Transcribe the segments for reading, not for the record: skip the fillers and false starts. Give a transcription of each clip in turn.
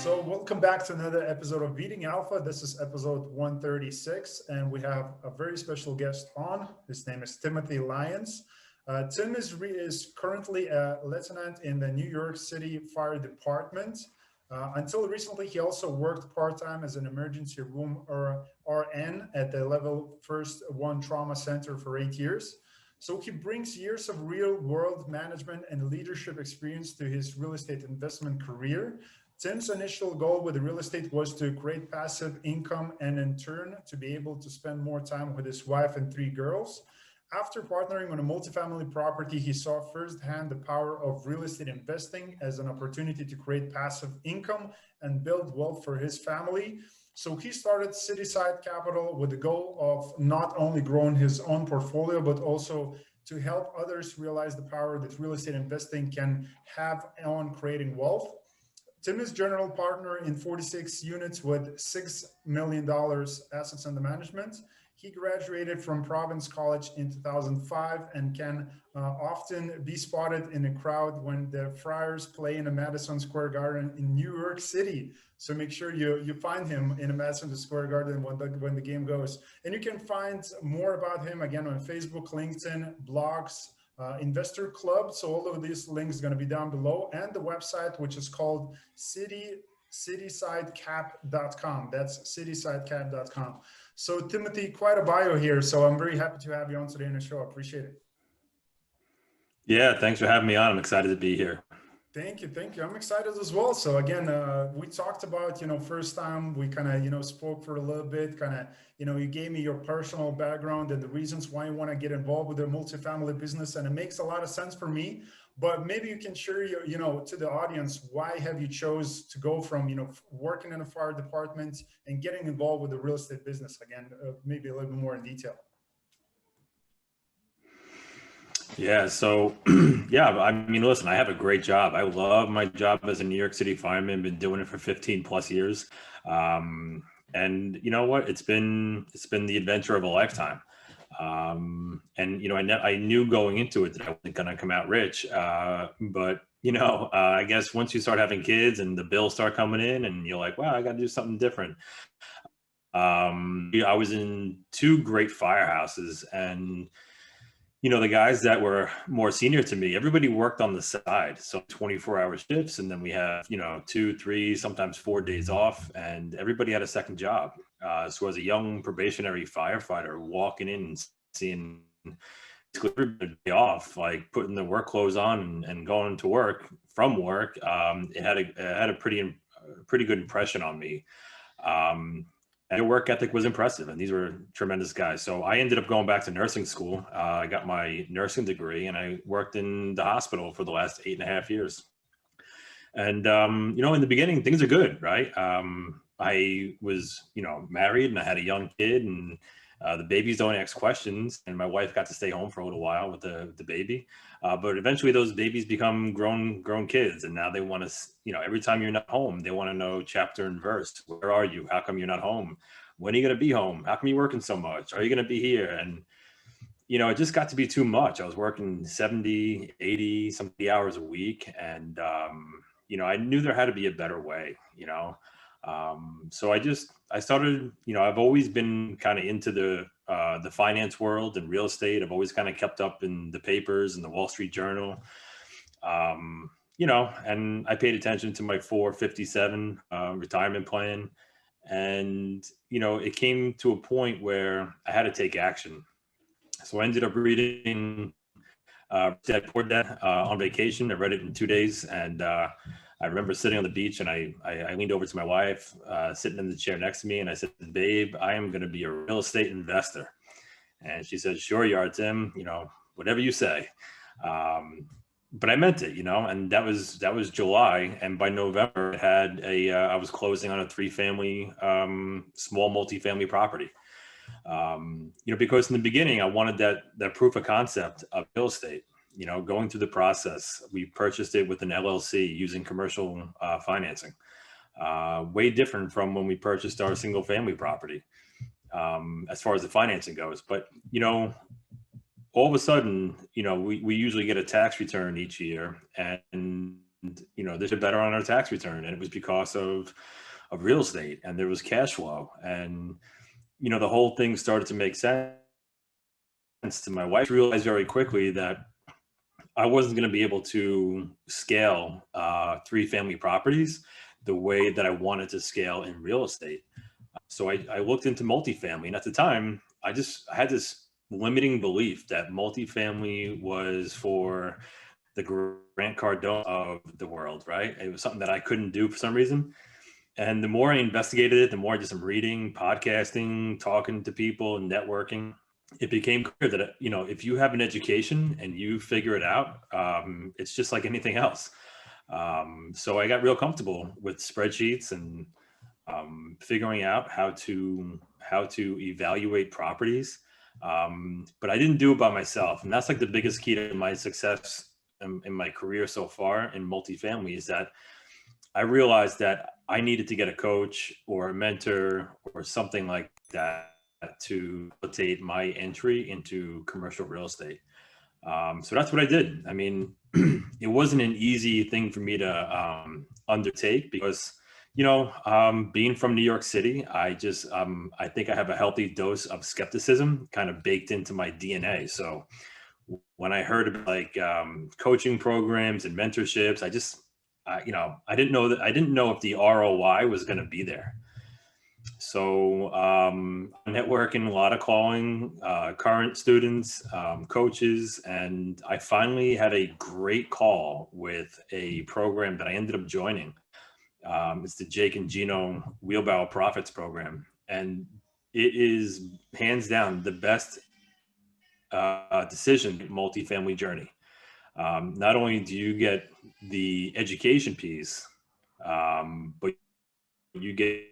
So welcome back to another episode of Beating Alpha. This is episode 136, and we have a very special guest on. His name is Timothy Lyons. Tim is currently a lieutenant in the New York City Fire Department. Until recently, he also worked part-time as an emergency room or RN at the Level First One Trauma Center for 8 years. So he brings years of real-world management and leadership experience to his real estate investment career. Tim's initial goal with real estate was to create passive income and in turn to be able to spend more time with his wife and 3 girls. After partnering on a multifamily property, he saw firsthand the power of real estate investing as an opportunity to create passive income and build wealth for his family. So he started Cityside Capital with the goal of not only growing his own portfolio, but also to help others realize the power that real estate investing can have on creating wealth. Tim is general partner in 46 units with $6 million assets under management. He graduated from Providence College in 2005 and can often be spotted in a crowd when the Friars play in the Madison Square Garden in New York City. So make sure you find him in the Madison Square Garden when the game goes. And you can find more about him again on Facebook, LinkedIn, blogs, Investor Club. So all of these links are going to be down below, and the website, which is called citysidecap.com. That's citysidecap.com. So Timothy, quite a bio here. So I'm very happy to have you on today in the show. I appreciate it. Yeah, thanks for having me on. I'm excited to be here. Thank you. I'm excited as well. So again, we talked about, first time we kind of, spoke for a little bit, you gave me your personal background and the reasons why you want to get involved with the multifamily business. And it makes a lot of sense for me, but maybe you can share to the audience, why have you chose to go from, working in a fire department and getting involved with the real estate business again, maybe a little bit more in detail. Yeah. So, yeah, I mean, listen, I have a great job. I love my job as a New York City fireman. Been doing it for 15 plus years. And you know what? It's been the adventure of a lifetime. And, I knew going into it that I wasn't going to come out rich. But, I guess once you start having kids and the bills start coming in and you're like, wow, I got to do something different. I was in 2 great firehouses, and the guys that were more senior to me, everybody worked on the side. So 24-hour shifts. And then we have, 2, 3, sometimes 4 days off, and everybody had a second job. So as a young probationary firefighter walking in and seeing everybody off, like putting the work clothes on and going to work from work, it had a pretty good impression on me. Their work ethic was impressive, and these were tremendous guys. So I ended up going back to nursing school. I got my nursing degree, and I worked in the hospital for the last 8.5 years. And, in the beginning, things are good, right? I was, married, and I had a young kid, and the babies don't ask questions. And my wife got to stay home for a little while with the baby. But eventually those babies become grown kids. And now they want to, every time you're not home, they want to know chapter and verse. Where are you? How come you're not home? When are you going to be home? How come you're working so much? Are you going to be here? And, it just got to be too much. I was working 70, 80, some hours a week. And, I knew there had to be a better way, So I started, I've always been kind of into the finance world and real estate. I've always kind of kept up in the papers and the Wall Street Journal, and I paid attention to my 457 retirement plan. And, it came to a point where I had to take action. So I ended up reading Dad Poor Dad on vacation. I read it in 2 days, and I remember sitting on the beach, and I leaned over to my wife, sitting in the chair next to me, and I said, babe, I am going to be a real estate investor. And she said, sure you are, Tim, whatever you say. But I meant it, and that was July. And by November, I was closing on a 3-family, small multifamily property. Because in the beginning, I wanted that proof of concept of real estate. Going through the process, we purchased it with an LLC using commercial financing, way different from when we purchased our single family property, as far as the financing goes. But, all of a sudden, we usually get a tax return each year, and this did better on our tax return, and it was because of real estate, and there was cash flow, and the whole thing started to make sense to my wife. Realized very quickly that I wasn't going to be able to scale 3-family properties the way that I wanted to scale in real estate. So I looked into multifamily, and at the time, I had this limiting belief that multifamily was for the Grant Cardone of the world, right? It was something that I couldn't do for some reason. And the more I investigated it, the more I did some reading, podcasting, talking to people, and networking, it became clear that, if you have an education and you figure it out, it's just like anything else. So I got real comfortable with spreadsheets and figuring out how to evaluate properties. But I didn't do it by myself. And that's like the biggest key to my success in my career so far in multifamily, is that I realized that I needed to get a coach or a mentor or something like that to facilitate my entry into commercial real estate. So that's what I did. I mean, it wasn't an easy thing for me to undertake because, being from New York City, I think I have a healthy dose of skepticism kind of baked into my DNA. So when I heard about coaching programs and mentorships, I didn't know if the ROI was going to be there. So networking, a lot of calling current students, coaches, and I finally had a great call with a program that I ended up joining. It's the Jake and Gino Wheelbarrow Profits program, and it is hands down the best decision multifamily journey. Not only do you get the education piece, but you get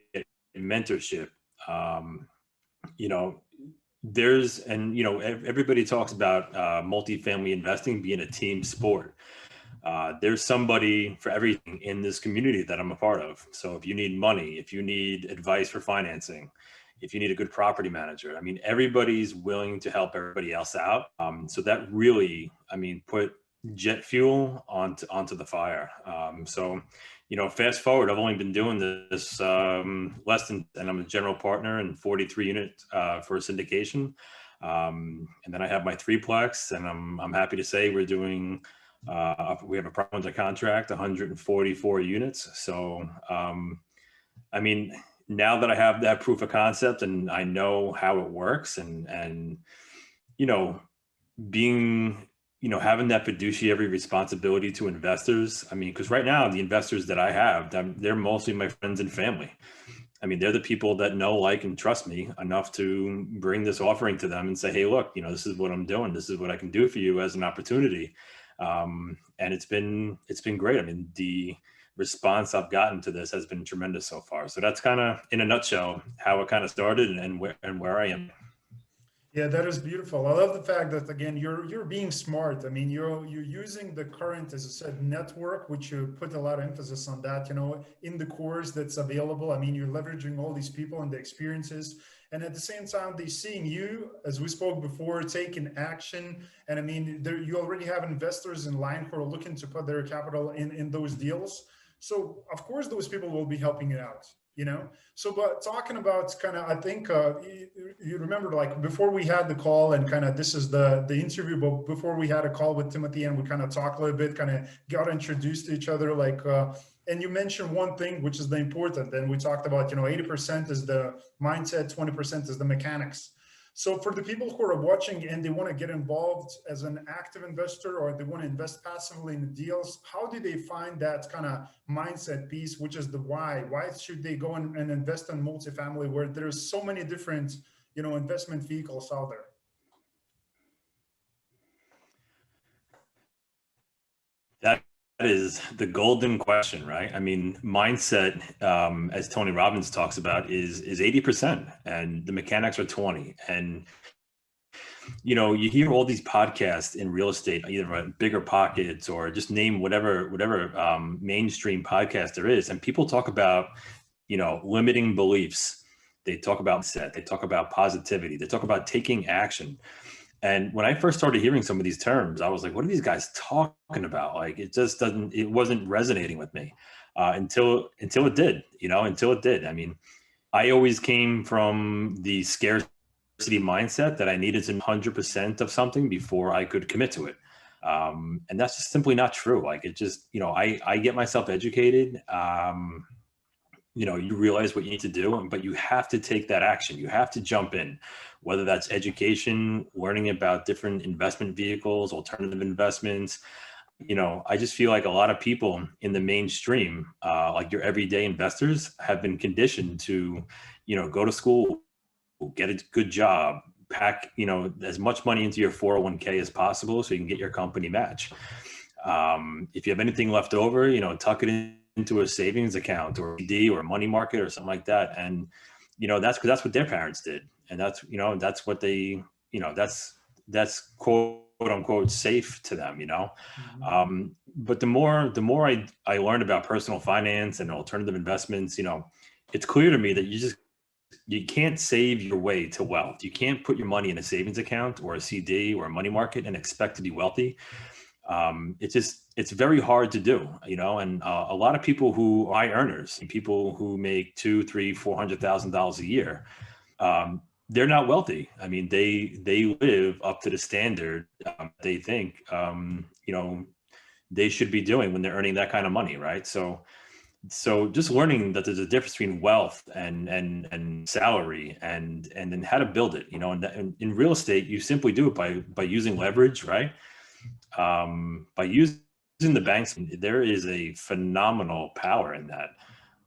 mentorship. Everybody talks about multifamily investing being a team sport. There's somebody for everything in this community that I'm a part of. So if you need money, if you need advice for financing, if you need a good property manager, everybody's willing to help everybody else out. So that really, put jet fuel onto the fire. Fast forward, I've only been doing this and I'm a general partner in 43 units for syndication. And then I have my 3-plex, and I'm happy to say we're doing, we have a property under contract, 144 units. So, now that I have that proof of concept and I know how it works and being, having that fiduciary responsibility to investors. Because right now the investors that I have, they're mostly my friends and family. They're the people that know, like, and trust me enough to bring this offering to them and say, hey, look, this is what I'm doing. This is what I can do for you as an opportunity. And it's been great. The response I've gotten to this has been tremendous so far. So that's kind of, in a nutshell, how it kind of started and where I am. Yeah, that is beautiful. I love the fact that, again, you're being smart. You're using the current, as I said, network, which you put a lot of emphasis on that, in the course that's available. You're leveraging all these people and the experiences, and at the same time, they're seeing you, as we spoke before, taking action. And you already have investors in line who are looking to put their capital in those deals. So of course, those people will be helping you out. So, but talking about kind of, I think you remember, like, before we had the call, and kind of this is the interview, but before we had a call with Timothy and we kind of talked a little bit, kind of got introduced to each other, and you mentioned one thing, which is the important, and we talked about, 80% is the mindset, 20% is the mechanics. So for the people who are watching and they want to get involved as an active investor, or they want to invest passively in deals, how do they find that kind of mindset piece, which is the why? Why should they go and invest in multifamily, where there's so many different, investment vehicles out there? That is the golden question, right? Mindset, as Tony Robbins talks about, is 80%, and the mechanics are 20. And you hear all these podcasts in real estate, either Bigger Pockets or just name whatever mainstream podcast there is, and people talk about limiting beliefs. They talk about mindset. They talk about positivity. They talk about taking action. And when I first started hearing some of these terms, I was like, what are these guys talking about? Like, it wasn't resonating with me until it did, until it did. I mean, I always came from the scarcity mindset that I needed to 100% of something before I could commit to it. And that's just simply not true. Like, it just, I get myself educated. You realize what you need to do, but you have to take that action. You have to jump in, whether that's education, learning about different investment vehicles, alternative investments. I just feel like a lot of people in the mainstream, like your everyday investors, have been conditioned to, go to school, get a good job, pack, as much money into your 401k as possible so you can get your company match. If you have anything left over, tuck it into a savings account or a CD or a money market or something like that. And, that's because that's what their parents did. And that's what they, that's quote unquote safe to them, but the more I learned about personal finance and alternative investments, it's clear to me that you can't save your way to wealth. You can't put your money in a savings account or a CD or a money market and expect to be wealthy. It's very hard to do, and a lot of people who are high earners, people who make $200,000, $300,000, $400,000 a year, they're not wealthy. I mean, they live up to the standard they think, they should be doing when they're earning that kind of money, right? So just learning that there's a difference between wealth and salary and then how to build it, and in real estate, you simply do it by using leverage, right? By using the banks. There is a phenomenal power in that.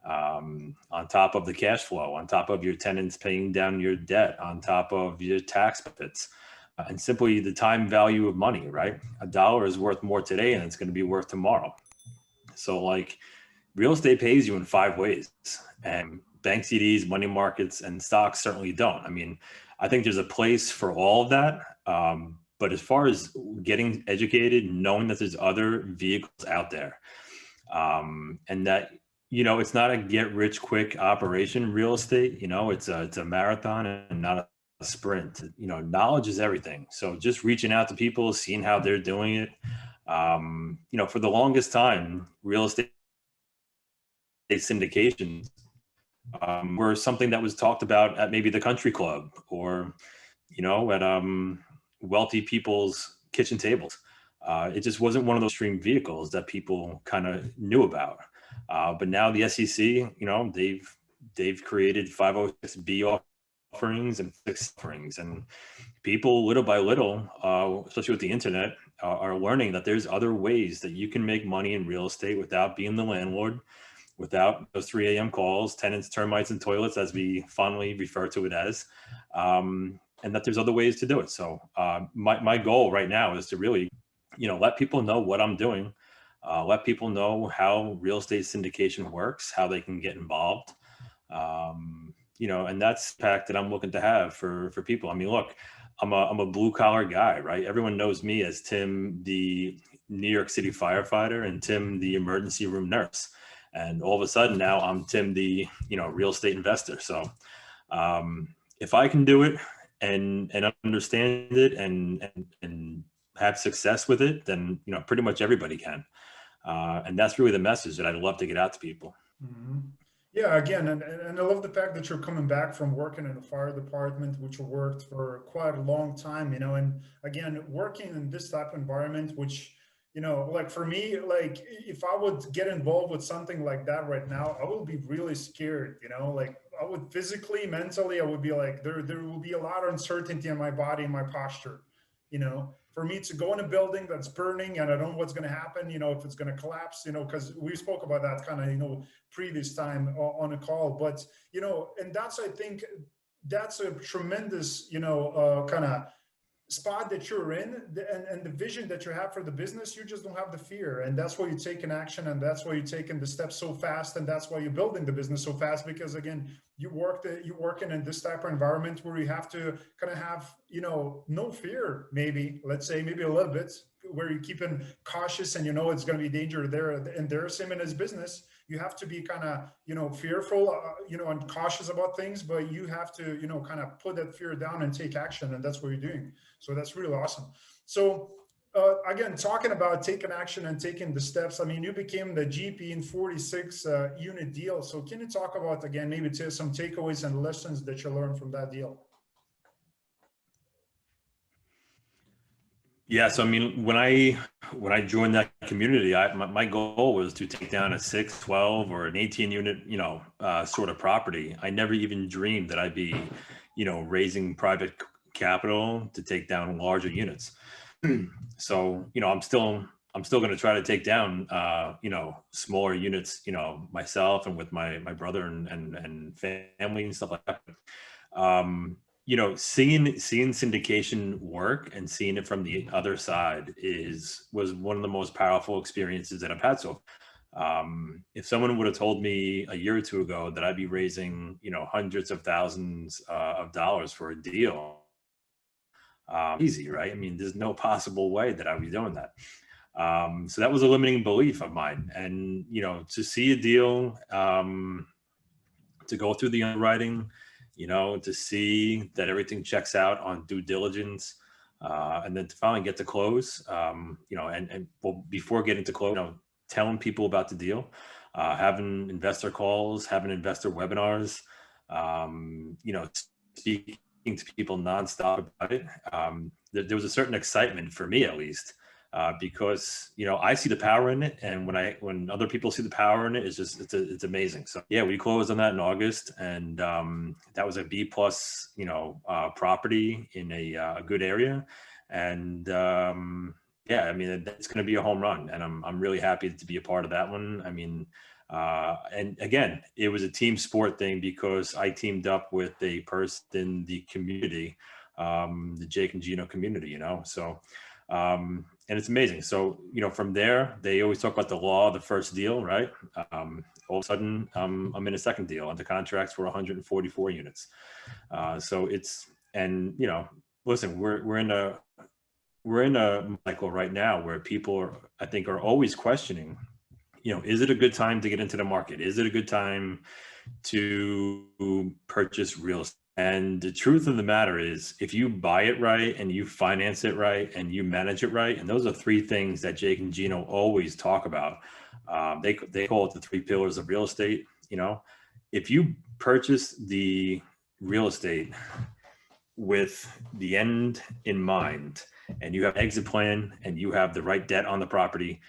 On top of the cash flow, on top of your tenants paying down your debt, on top of your tax benefits, and simply the time value of money, right? A dollar is worth more today and it's going to be worth tomorrow. So like, real estate pays you in 5 ways, and bank CDs, money markets, and stocks certainly don't. I mean, I think there's a place for all of that. But as far as getting educated, knowing that there's other vehicles out there, and that, it's not a get rich quick operation, real estate, it's a marathon and not a sprint. Knowledge is everything. So just reaching out to people, seeing how they're doing it. For the longest time, real estate syndications were something that was talked about at maybe the country club or, at wealthy people's kitchen tables. It just wasn't one of those stream vehicles that people kind of knew about. But now the SEC, they've created 506B offerings and fixed offerings, and people little by little, especially with the internet, are learning that there's other ways that you can make money in real estate without being the landlord, without those 3 a.m. calls, tenants, termites, and toilets, as we fondly refer to it as, and that there's other ways to do it. So my goal right now is to really, let people know what I'm doing, let people know how real estate syndication works, how they can get involved, and that's the impact that I'm looking to have for people. I mean, look, I'm a blue collar guy, right? Everyone knows me as Tim, the New York City firefighter, and Tim, the emergency room nurse. And all of a sudden now I'm Tim, the, real estate investor. So if I can do it and understand it and have success with it, then, pretty much everybody can. And that's really the message that I'd love to get out to people. Mm-hmm. Yeah, again, and I love the fact that you're coming back from working in the fire department, which you worked for quite a long time, and again, working in this type of environment, which, like for me, like if I would get involved with something like that right now, I would be really scared, like I would physically, mentally, I would be like, there will be a lot of uncertainty in my body and my posture, for me to go in a building that's burning and I don't know what's going to happen, if it's going to collapse, because we spoke about that kind of, previous time on a call, but, and that's, I think that's a tremendous, kind of spot that you're in, and the vision that you have for the business. You just don't have the fear, and that's why you take an action, and that's why you're taking the steps so fast, and that's why you're building the business so fast, because again, you're working in this type of environment where you have to kind of have, no fear, maybe, let's say, maybe a little bit, where you're keeping cautious and it's going to be danger there and there. Same in his business, you have to be kind of, fearful, and cautious about things, but you have to, kind of put that fear down and take action. And that's what you're doing. So that's really awesome. So again, talking about taking action and taking the steps, I mean, you became the GP in 46 unit deal. So can you talk about, again, maybe some takeaways and lessons that you learned from that deal? Yeah, so I mean, when I joined that community, my goal was to take down a 6, 12, or an 18 unit, sort of property. I never even dreamed that I'd be, raising private capital to take down larger units. So, I'm still going to try to take down, smaller units, myself and with my brother and family and stuff like that. Seeing syndication work and seeing it from the other side was one of the most powerful experiences that I've had. So if someone would have told me a year or two ago that I'd be raising, hundreds of thousands of dollars for a deal, easy, right? I mean, there's no possible way that I would be doing that. So that was a limiting belief of mine. And, to see a deal, to go through the underwriting, to see that everything checks out on due diligence, and then to finally get to close, well, before getting to close, telling people about the deal, having investor calls, having investor webinars, speaking to people nonstop about it. There was a certain excitement for me, at least, because I see the power in it, and when other people see the power in it, it's amazing. So yeah, we closed on that in August, and that was a B+ property in a good area, and yeah, I mean, it's going to be a home run, and I'm really happy to be a part of that one. I mean, and again, it was a team sport thing because I teamed up with a person in the community, the Jake and Gino community, so. And it's amazing. So, from there, they always talk about the law of the first deal, right? All of a sudden, I'm in a second deal, and the contracts were 144 units. So listen, we're in a cycle right now where people are always questioning, is it a good time to get into the market? Is it a good time to purchase real estate? And the truth of the matter is, if you buy it right and you finance it right and you manage it right, and those are three things that Jake and Gino always talk about. They call it the 3 pillars of real estate. If you purchase the real estate with the end in mind, and you have an exit plan, and you have the right debt on the property,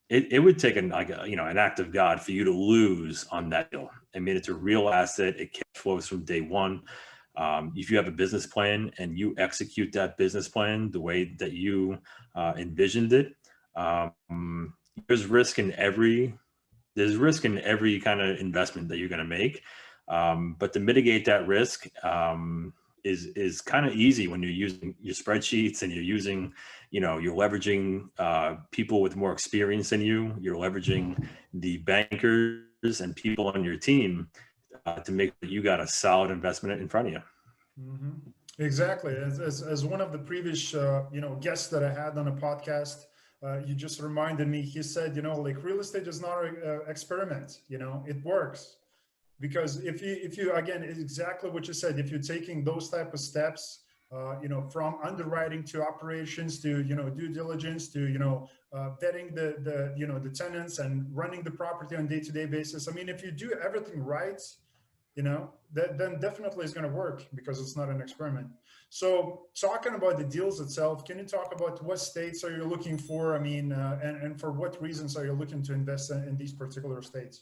it would take an act of God for you to lose on that deal. I mean, it's a real asset. It cash flows from day one. If you have a business plan and you execute that business plan the way that you envisioned it, there's risk in every kind of investment that you're going to make. But to mitigate that risk is kind of easy when you're using your spreadsheets and you're leveraging people with more experience than you. You're leveraging the bankers and people on your team to make sure you got a solid investment in front of you. Mm-hmm. Exactly. As one of the previous guests that I had on a podcast, you just reminded me. He said, like, real estate is not an experiment. It works. Because if you again, exactly what you said, if you're taking those type of steps, from underwriting to operations to due diligence to vetting the tenants and running the property on day-to-day basis. I mean, if you do everything right, then definitely it's going to work because it's not an experiment. So talking about the deals itself, can you talk about what states are you looking for? I mean, and for what reasons are you looking to invest in these particular states?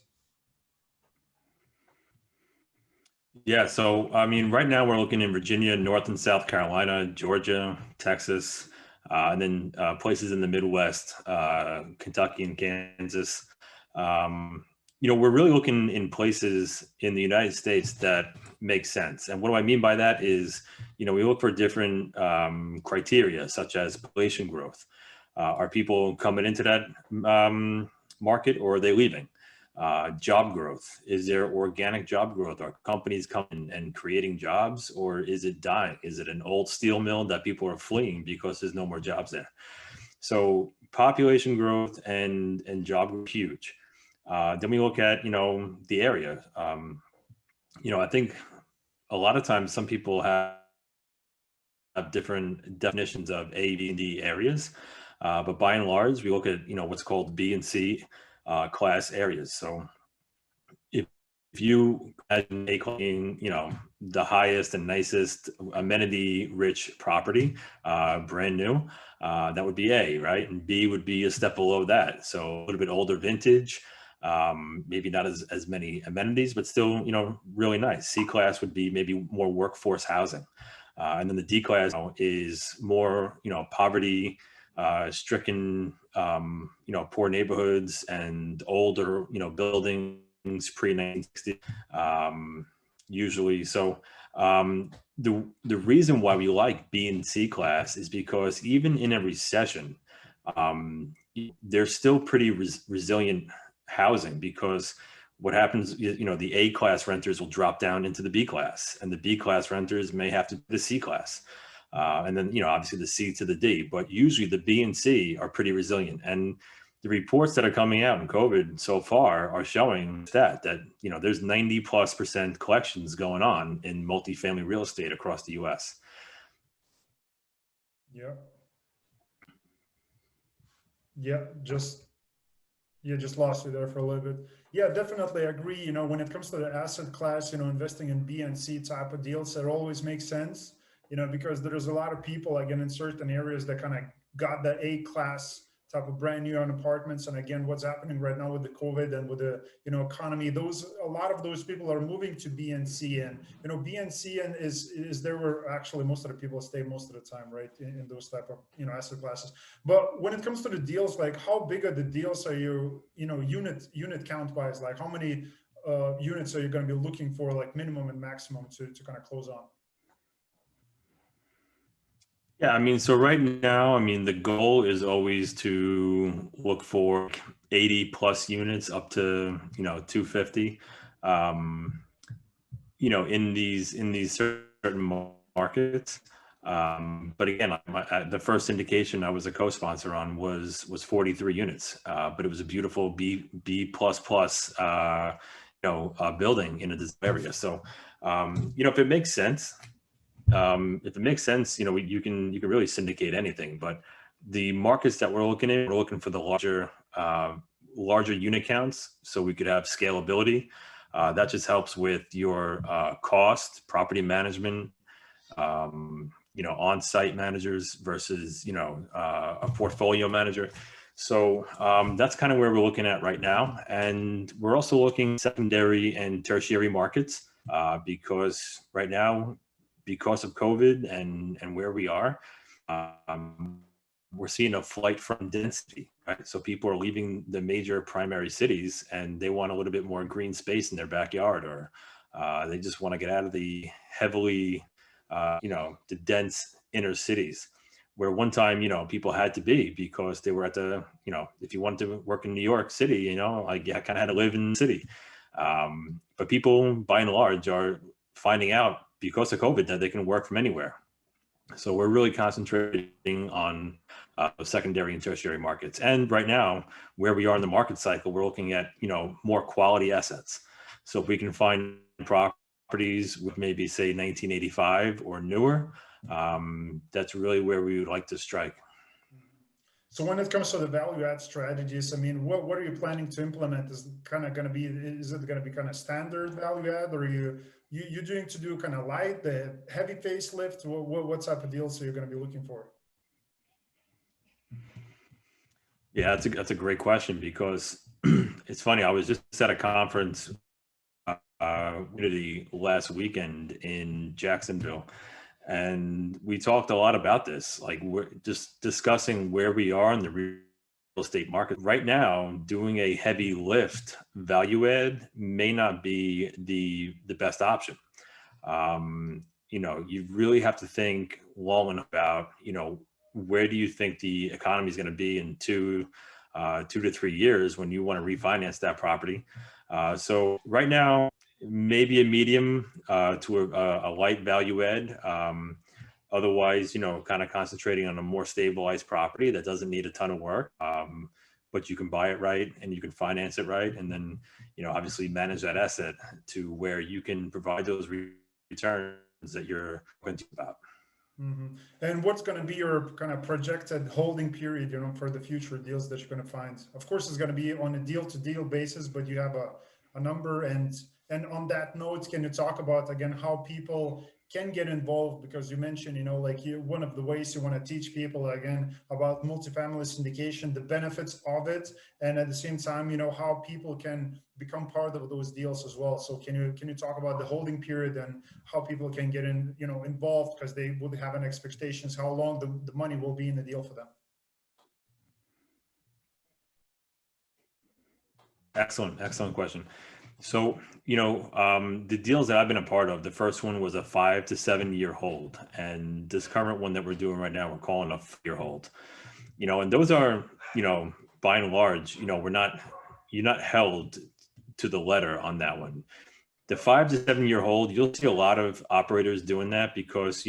Yeah, so I mean, right now we're looking in Virginia, North and South Carolina, Georgia, Texas, and then places in the Midwest, Kentucky and Kansas. We're really looking in places in the United States that make sense. And what do I mean by that is, we look for different criteria, such as population growth. Are people coming into that market, or are they leaving? Job growth. Is there organic job growth? Are companies coming and creating jobs, or is it dying? Is it an old steel mill that people are fleeing because there's no more jobs there? So population growth and job growth, huge. Then we look at, the area. I think a lot of times some people have different definitions of A, B, and D areas. But by and large, we look at, what's called B and C class areas. So if, if you imagine A class being, the highest and nicest amenity rich property, brand new, that would be A, right? And B would be a step below that. So a little bit older vintage, maybe not as many amenities, but still, really nice. C class would be maybe more workforce housing. And then the D class is more, poverty stricken, poor neighborhoods and older, buildings pre-1960, usually. So the reason why we like B and C class is because even in a recession, there's still pretty resilient housing, because what happens is, the A class renters will drop down into the B class, and the B class renters may have to do the C class. And then, obviously the C to the D, but usually the B and C are pretty resilient. And the reports that are coming out in COVID so far are showing that there's 90+% collections going on in multifamily real estate across the US. Yeah. Yeah. Just lost you there for a little bit. Yeah, definitely agree. When it comes to the asset class, investing in B and C type of deals, that always makes sense, because there's a lot of people, again, in certain areas that kind of got the A class type of brand new on apartments. And again, what's happening right now with the COVID and with the, economy, a lot of those people are moving to B and C, and, B and C and is there where actually most of the people stay most of the time, right? In those type of, asset classes. But when it comes to the deals, like how big are the deals are you, unit count wise, like how many units are you going to be looking for, like minimum and maximum to kind of close on? Yeah, so right now, the goal is always to look for 80+ units up to, 250, in these certain markets. But again, the first indication I was a co-sponsor on was 43 units, but it was a beautiful B plus building in a area. So, if it makes sense, you can really syndicate anything. But the markets that we're looking for the larger unit counts, so we could have scalability. That just helps with your cost, property management, on-site managers versus a portfolio manager. So that's kind of where we're looking at right now, and we're also looking secondary and tertiary markets, because right now, because of COVID and where we are, we're seeing a flight from density, right? So people are leaving the major primary cities and they want a little bit more green space in their backyard, or they just want to get out of the heavily, the dense inner cities, where one time, people had to be, because they were at the, if you wanted to work in New York City, like you kind of had to live in the city. But people, by and large, are finding out because of COVID that they can work from anywhere. So we're really concentrating on secondary and tertiary markets. And right now, where we are in the market cycle, we're looking at, more quality assets. So if we can find properties with maybe say 1985 or newer, that's really where we would like to strike. So when it comes to the value add strategies, what are you planning to implement? Is it going to be kind of standard value add, or are you doing to do kind of light, the heavy facelift? What type of deals are you going to be looking for? Yeah, that's a great question, because it's funny. I was just at a conference last weekend in Jacksonville, and we talked a lot about this. Like, we're just discussing where we are in the real estate market right now. Doing a heavy lift value add may not be the best option. You really have to think long enough about, where do you think the economy is going to be in 2 to 3 years when you want to refinance that property. So right now, maybe a medium to a light value add. Otherwise, kind of concentrating on a more stabilized property that doesn't need a ton of work. but you can buy it right and you can finance it right. And then, obviously manage that asset to where you can provide those returns that you're going to about. And what's going to be your kind of projected holding period, for the future deals that you're going to find? Of course, it's going to be on a deal-to-deal basis, but you have a number. And on that note, can you talk about, again, how people can get involved? Because you mentioned, one of the ways you want to teach people, again, about multifamily syndication, the benefits of it, and at the same time, how people can become part of those deals as well. So can you talk about the holding period and how people can get involved, because they would have an expectations how long the money will be in the deal for them? Excellent question. So, the deals that I've been a part of, the first one was a 5 to 7 year hold. And this current one that we're doing right now, we're calling a 4-year hold. And those are, by and large, you're not held to the letter on that one. The 5 to 7 year hold, you'll see a lot of operators doing that because,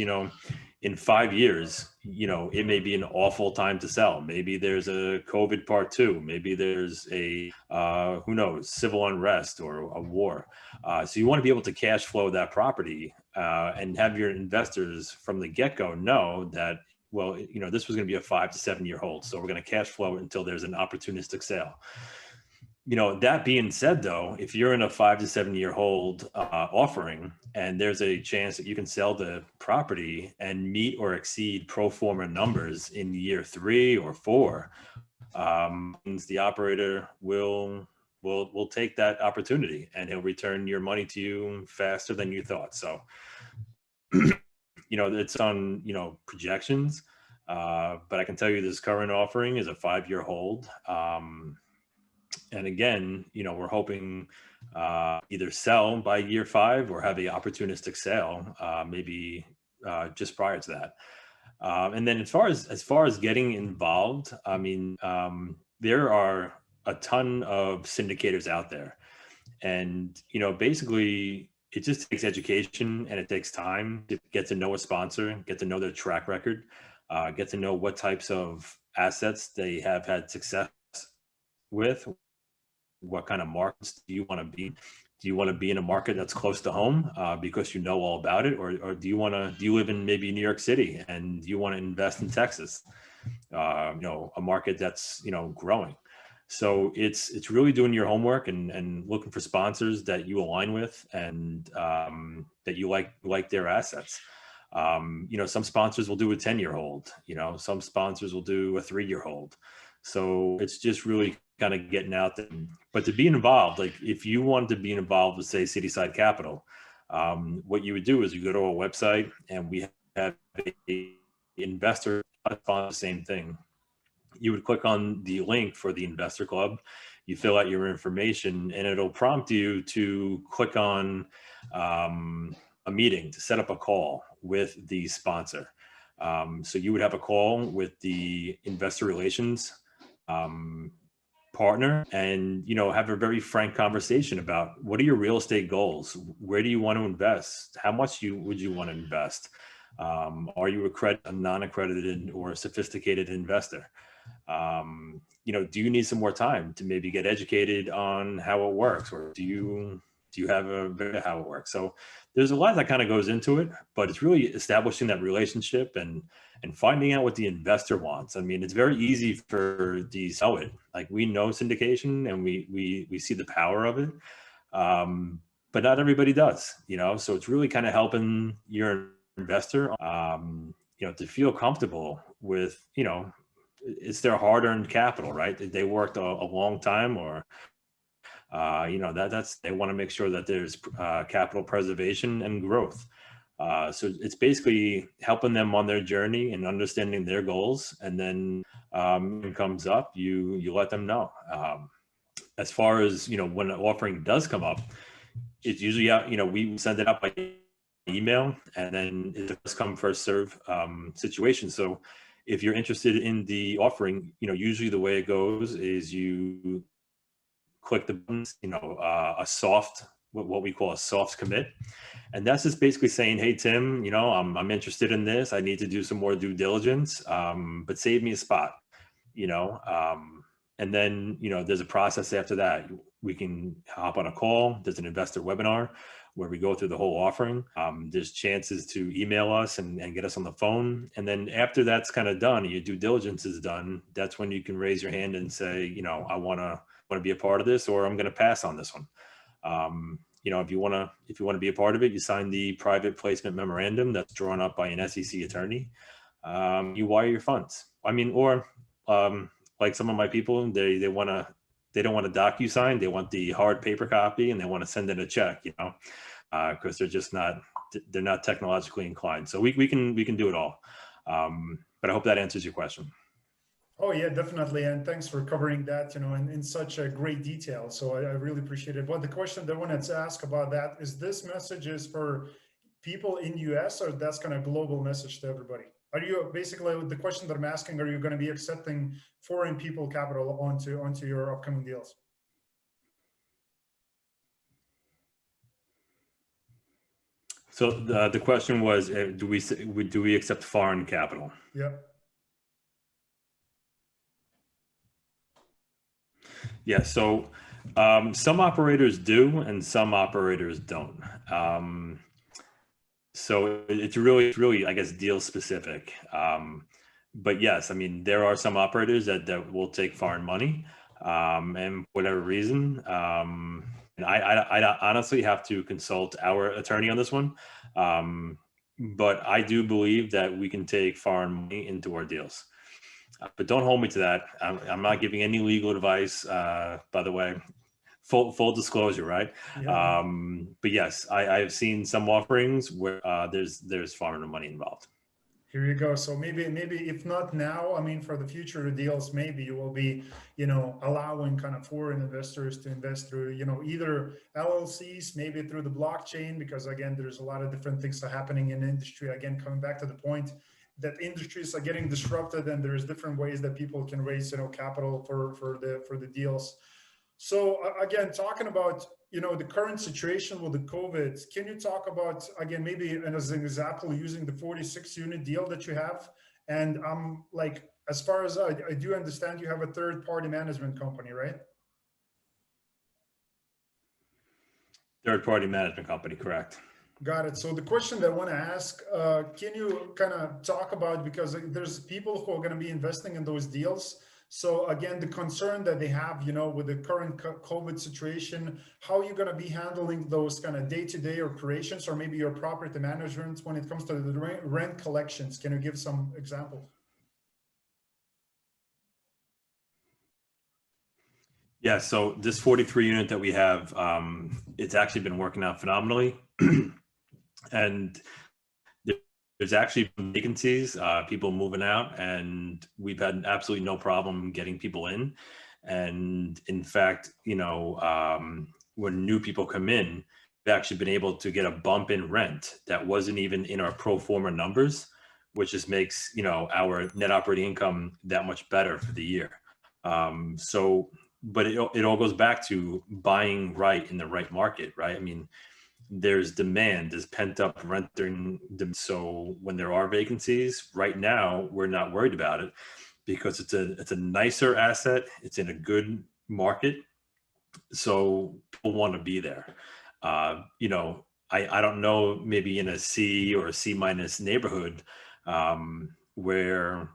in 5 years, it may be an awful time to sell. Maybe there's a COVID part 2. Maybe there's a, who knows, civil unrest or a war. So you want to be able to cash flow that property and have your investors from the get-go know that, well, this was going to be a 5 to 7 year hold. So we're going to cash flow until there's an opportunistic sale. That being said, though, if you're in a 5 to 7 year hold offering, and there's a chance that you can sell the property and meet or exceed pro forma numbers in year 3 or 4, means the operator will take that opportunity and he'll return your money to you faster than you thought. So, it's on, projections, but I can tell you this current offering is a 5-year hold. And again, we're hoping either sell by year 5 or have the opportunistic sale, maybe just prior to that. And then as far as getting involved, I mean, there are a ton of syndicators out there, and basically it just takes education and it takes time to get to know a sponsor, get to know their track record, get to know what types of assets they have had success with. What kind of markets do you want to be? Do you want to be in a market that's close to home because you know all about it, or do you live in maybe New York City and you want to invest in Texas? A market that's growing. So it's really doing your homework and looking for sponsors that you align with and that you like their assets. Some sponsors will do a 10-year hold. Some sponsors will do a 3-year hold. So it's just really kind of getting out there. But to be involved, like if you wanted to be involved with, say, Cityside Capital, what you would do is you go to our website and we have a investor on the same thing. You would click on the link for the investor club, you fill out your information, and it'll prompt you to click on a meeting to set up a call with the sponsor. So you would have a call with the investor relations partner and have a very frank conversation about what are your real estate goals, where do you want to invest, how much would you want to invest, are you a non-accredited or a sophisticated investor, do you need some more time to maybe get educated on how it works, or do you have how it works? So there's a lot that kind of goes into it, but it's really establishing that relationship and finding out what the investor wants. I mean, it's very easy for these sell it. Like, we know syndication and we see the power of it. But not everybody does, so it's really kind of helping your investor, to feel comfortable with, it's their hard-earned capital, right? They worked a long time, or that's they want to make sure that there's capital preservation and growth. So it's basically helping them on their journey and understanding their goals. And then when it comes up, you let them know. As far as, when an offering does come up, it's usually out, we send it out by email, and then it's a first come, first serve situation. So if you're interested in the offering, usually the way it goes is you click the buttons, a soft, what we call a soft commit. And that's just basically saying, hey, Tim, I'm interested in this. I need to do some more due diligence, but save me a spot, and And then, there's a process after that. We can hop on a call. There's an investor webinar where we go through the whole offering. There's chances to email us and get us on the phone. And then after that's kind of done, your due diligence is done, that's when you can raise your hand and say, I want to be a part of this, or I'm going to pass on this one. If you want to be a part of it, you sign the private placement memorandum that's drawn up by an SEC attorney. You wire your funds. Like some of my people, they don't want to DocuSign. They want the hard paper copy, and they want to send in a check, because they're not technologically inclined. So we can do it all. But I hope that answers your question. Oh yeah, definitely. And thanks for covering that, in such a great detail. So I really appreciate it. But the question that I wanted to ask about that is, this message is for people in US, or that's kind of global message to everybody? Are you basically, the question that I'm asking, are you going to be accepting foreign people capital onto your upcoming deals? So the question was, do we accept foreign capital? Yeah. Yeah. So some operators do, and some operators don't. So it's really, I guess, deal specific. But yes, I mean, there are some operators that will take foreign money, and for whatever reason. And I honestly have to consult our attorney on this one. But I do believe that we can take foreign money into our deals. But don't hold me to that. I'm not giving any legal advice, by the way. Full disclosure, right? Yeah. But yes, I've seen some offerings where there's foreign money involved. Here you go. So maybe if not now, I mean, for the future deals, maybe you will be, allowing kind of foreign investors to invest through, either LLCs, maybe through the blockchain, because again, there's a lot of different things that are happening in the industry. Again, coming back to the point that industries are getting disrupted, and there's different ways that people can raise, capital for the deals. So again, talking about, the current situation with the COVID, can you talk about, again, maybe as an example, using the 46 unit deal that you have? And like, as far as I do understand, you have a third party management company, right? Third party management company, correct. Got it. So the question that I want to ask, can you kind of talk about, because there's people who are going to be investing in those deals. So again, the concern that they have, with the current COVID situation, how are you going to be handling those kind of day-to-day operations, or maybe your property management when it comes to the rent collections? Can you give some examples? Yeah, so this 43 unit that we have, it's actually been working out phenomenally. And there's actually vacancies, people moving out, and we've had absolutely no problem getting people in. And in fact, when new people come in, we've actually been able to get a bump in rent that wasn't even in our pro forma numbers, which just makes, our net operating income that much better for the year. But it all goes back to buying right in the right market, right? I mean, there's demand, there's pent up rent. So when there are vacancies right now, we're not worried about it, because it's a nicer asset. It's in a good market. So people want to be there. I don't know, maybe in a C or a C- neighborhood, where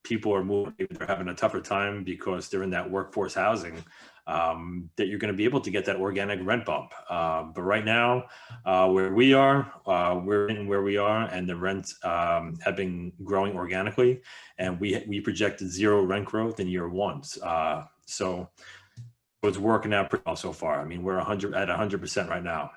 people are moving, they're having a tougher time because they're in that workforce housing, that you're going to be able to get that organic rent bump. But right now, where we are, we're in where we are, and the rents have been growing organically, and we projected 0 rent growth in year 1. So it's working out pretty well so far. I mean, we're at 100% right now.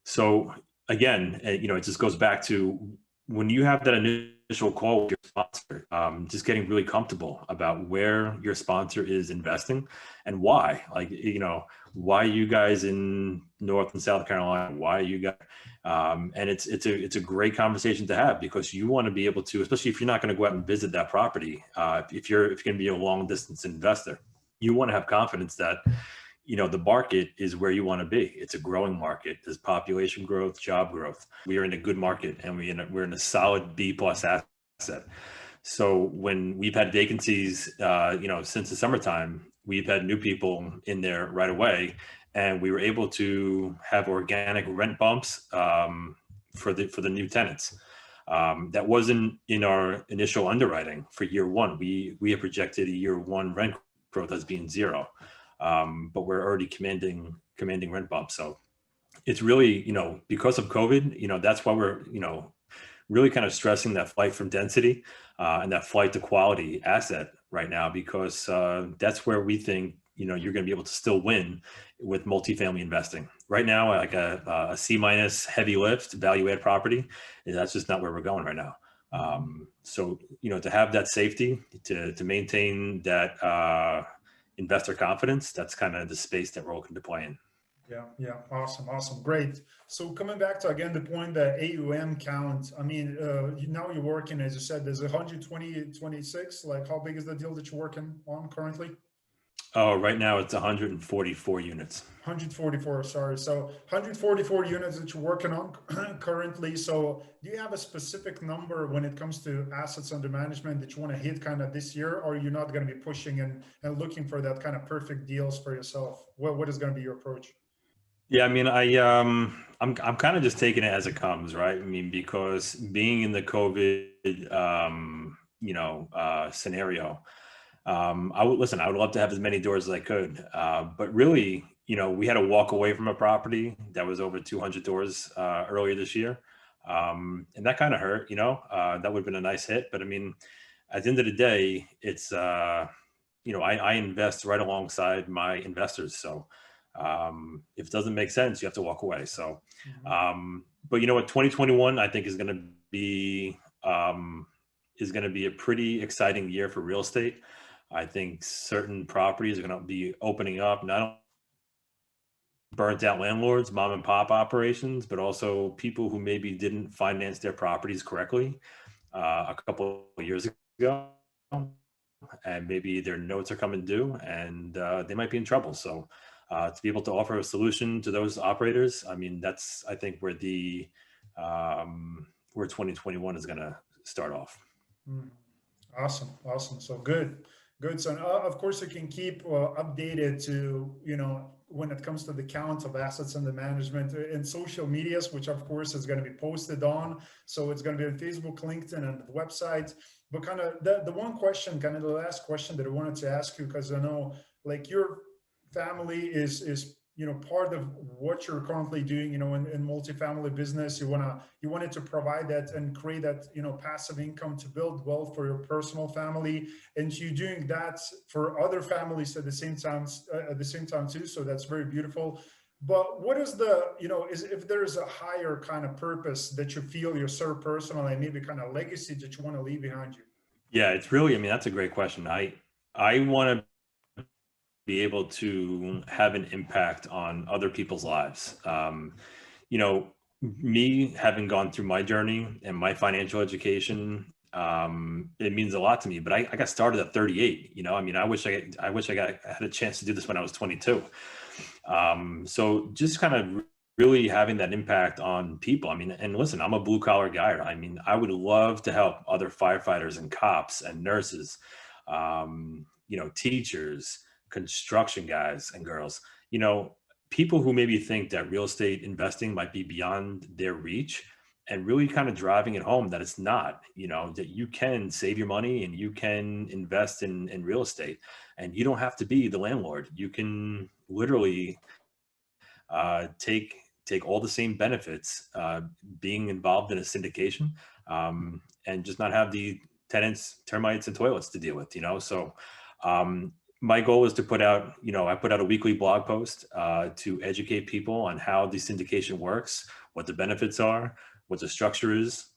So again, it just goes back to when you have that initial call with your sponsor, just getting really comfortable about where your sponsor is investing and why. Like, why you guys in North and South Carolina? Why you guys? And it's a great conversation to have, because you want to be able to, especially if you're not going to go out and visit that property, if you're going to be a long distance investor, you want to have confidence that the market is where you want to be. It's a growing market. There's population growth, job growth. We are in a good market, and we're in a solid B+ asset. So when we've had vacancies, since the summertime, we've had new people in there right away, and we were able to have organic rent bumps for the new tenants. That wasn't in our initial underwriting for year one. We have projected a year one rent growth as being zero, but we're already commanding rent bumps. So it's really, because of COVID, that's why we're, really kind of stressing that flight from density and that flight to quality asset right now, because that's where we think, you're going to be able to still win with multifamily investing. Right now, like a C minus heavy lift value add property, that's just not where we're going right now. So, to have that safety, to maintain that investor confidence, that's kind of the space that we're looking to play in. Yeah. Awesome. Great. So coming back to, again, the point, that AUM count, I mean, now you're working, as you said, there's 126, like how big is the deal that you're working on currently? Oh, right now it's 144 units. 144, sorry. So 144 units that you're working on currently. So do you have a specific number when it comes to assets under management that you want to hit kind of this year, or you're not going to be pushing and looking for that kind of perfect deals for yourself? What is going to be your approach? Yeah, I mean, I'm kind of just taking it as it comes, right? I mean, because being in the COVID, scenario, I would love to have as many doors as I could, but really, we had to walk away from a property that was over 200 doors earlier this year, and that kind of hurt. That would have been a nice hit, but I mean, at the end of the day, it's I invest right alongside my investors, so if it doesn't make sense, you have to walk away. So, but what, 2021, I think is going to be a pretty exciting year for real estate. I think certain properties are going to be opening up, not burnt out landlords, mom and pop operations, but also people who maybe didn't finance their properties correctly a couple of years ago, and maybe their notes are coming due, and they might be in trouble. So to be able to offer a solution to those operators, I mean, that's, I think, where where 2021 is going to start off. Awesome. So good. So of course you can keep updated to, when it comes to the count of assets under management in social medias, which of course is going to be posted on. So it's going to be on Facebook, LinkedIn, and the website. But kind of the one question, kind of the last question that I wanted to ask you, because I know like your family is part of what you're currently doing, in multifamily business. You wanted to provide that and create that, passive income to build wealth for your personal family, and you doing that for other families at the same time too. So that's very beautiful. But what is if there's a higher kind of purpose that you feel you serve personally, and maybe kind of legacy that you want to leave behind you? Yeah, it's really, I mean, that's a great question. I want to be able to have an impact on other people's lives. Me having gone through my journey and my financial education, it means a lot to me. But I got started at 38. I mean, I wish I had a chance to do this when I was 22. So just kind of really having that impact on people. I mean, and listen, I'm a blue collar guy. I mean, I would love to help other firefighters and cops and nurses, teachers, construction guys and girls, people who maybe think that real estate investing might be beyond their reach, and really kind of driving it home that it's not, that you can save your money and you can invest in real estate, and you don't have to be the landlord. You can literally take all the same benefits being involved in a syndication, and just not have the tenants, termites, and toilets to deal with, so my goal is to put out, I put out a weekly blog post to educate people on how the syndication works, what the benefits are, what the structure is,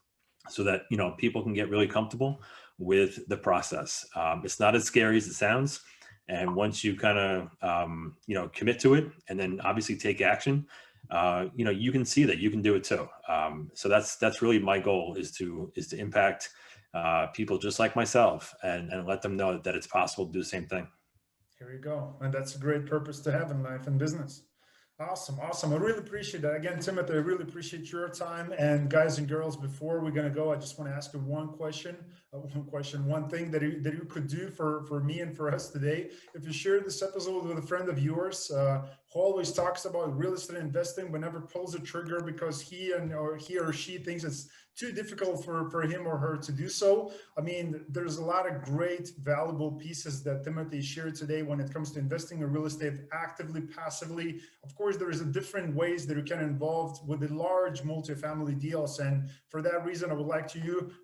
so that, people can get really comfortable with the process. It's not as scary as it sounds. And once you kind of, commit to it, and then obviously take action, you can see that you can do it too. So that's really my goal, is to impact people just like myself, and let them know that it's possible to do the same thing. Here you go. And that's a great purpose to have in life and business. Awesome. Awesome. I really appreciate that. Again, Timothy, I really appreciate your time. And guys and girls, before we're going to go, I just want to ask you one question, one thing that you could do for me and for us today. If you share this episode with a friend of yours, who always talks about real estate investing, but never pulls the trigger because he or she thinks it's too difficult for him or her to do so. I mean, there's a lot of great, valuable pieces that Timothy shared today when it comes to investing in real estate actively, passively. Of course, there is a different ways that you can involved with the large multifamily deals. And for that reason, I would like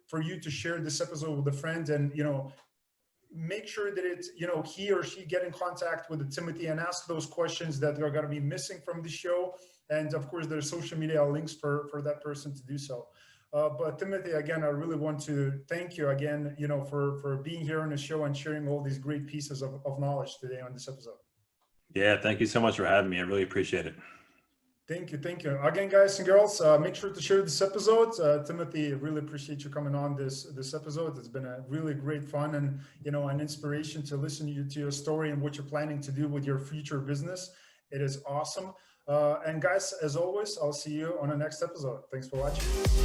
for you to share this episode with a friend and, make sure that it's, he or she get in contact with Timothy and ask those questions that are going to be missing from the show. And of course, there's social media links for that person to do so. But Timothy, again, I really want to thank you again, for being here on the show and sharing all these great pieces of knowledge today on this episode. Yeah, thank you so much for having me. I really appreciate it. Thank you. Thank you. Again, guys and girls, make sure to share this episode. Timothy, really appreciate you coming on this episode. It's been a really great fun and, an inspiration to listen to your story and what you're planning to do with your future business. It is awesome. And guys, as always, I'll see you on the next episode. Thanks for watching.